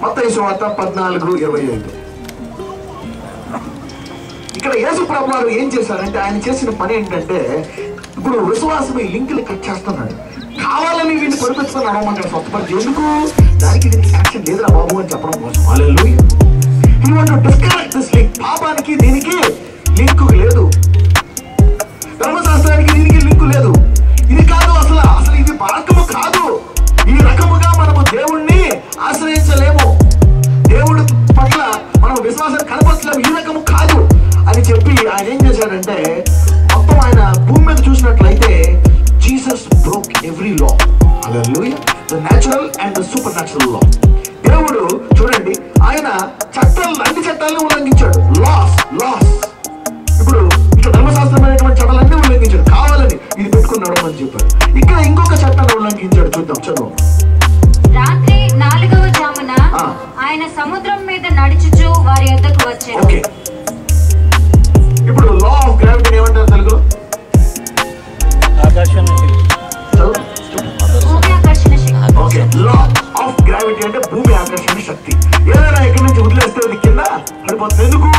మత్తయి సువార్త 14:25. ఇక్కడ యేసు ప్రభువు వారు ఏం చేశారంటే, ఆయన చేసిన పని ఏంటంటే, ఇప్పుడు విశ్వాసం ఈ లింకులు కట్ చేస్తున్నాడు. కావాలని వీళ్ళు పొడిపించుకొని అడగమంటాడు స్వస్థపరిచి. ఎందుకు? దానికి దీనికి యాక్షన్ లేదురా బాబు అని చెప్పడం కోసం. Hallelujah. He want to disconnect this link. పాపానికి దీనికి లింకు లేదు, ధర్మశాస్త్రానికి దీనికి లింకు లేదు. ఇది కాదు అసలు ఇది మార్గము కాదు. ఈ రకముగా మనము దేవుణ్ణి ఆశ్రయించలేము, దేవుడి పట్ల మనం విశ్వాసం కనపరచలేము, ఈ రకము కాదు అని చెప్పి ఆయన ఏం చేశాడంటే, మొత్తం ఆయన భూమి మీద చూసినట్లయితే Jesus broke every law. Hallelujah. The natural and the supernatural law. దేవుడు చూడండి, ఆయన అన్ని చట్టాలను ఉల్లంఘించాడు. లాస్ ఇప్పుడు ఇట్లా ధర్మశాస్త్రమైనటువంటి చట్టాలన్నీ ఉల్లంఘించాడు. కావాలని ఇది పెట్టుకున్నాడు అని చెప్పాడు. ఇక్కడ ఇంకొక చట్టాన్ని ఉల్లంఘించాడు. చూద్దాం, చదువు. రాత్రి 4వ జామున ఆయన సముద్రం మీద నడుచుచు వారి యొద్దకు వచ్చాడు. ఓకే, ఇప్పుడు లా ఆఫ్ గ్రావిటీ ఏమంటారు తెలుగులో? ఓకే, లా ఆఫ్ గ్రావిటీ అంటే భూమి ఆకర్షణ శక్తి. ఏదైనా ఇక్కడి నుంచి వదిలేస్తే అది కింద పడిపోతుంది. ఎందుకు?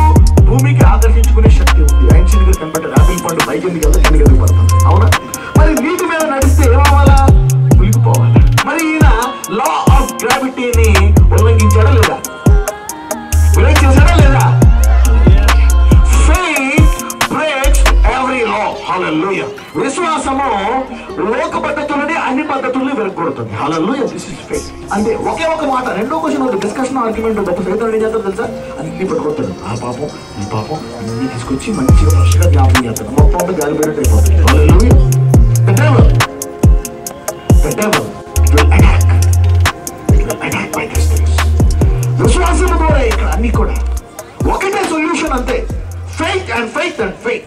భూమికి ఆకర్షించుకునే శక్తి ఉంది. ఐన్స్టీన్ గారు కనిపెట్టారు, ఆపిల్ పండు పైకి ఎందుకు వెళ్తే కిందకి ఎందుకు పడుతుంది. అవునా? మరి నీటి మీద నడిస్తే ఏమవ్వాలా? మునిగిపోవాలా? మరి ఈయన లా ఆఫ్ గ్రావిటీని ఉల్లంఘించాడా లేదా? బ్రేక్ చేశాడా లేదా? హల్లెలూయా. విశ్వాసము లోక పద్ధతులని అన్ని పద్ధతుల్ని వెరగొడుతుంది. హల్లెలూయా. This is faith. అంటే ఒకే ఒక మాట, రెండో క్వశ్చన్ ఉంది, డిస్కషన్ ఆర్గ్యుమెంట్. గొప్ప ఫెయిత్ ఏం చేస్తారు తెలుసా? అన్ని పట్టుకొస్తాడు. ఆ పాపం ఈ పాపం అన్ని తీసుకొచ్చి మంచిగా ఫ్రెష్గా జ్ఞాపకం చేస్తాడు. మొత్తం అంతా గాలి పెట్టి అయిపోతుంది. హల్లెలూయా. The devil will attack by these things. విశ్వాసం ద్వారా ఇక్కడ అన్ని కూడా ఒకటే సొల్యూషన్ అంతే. Faith and faith and faith.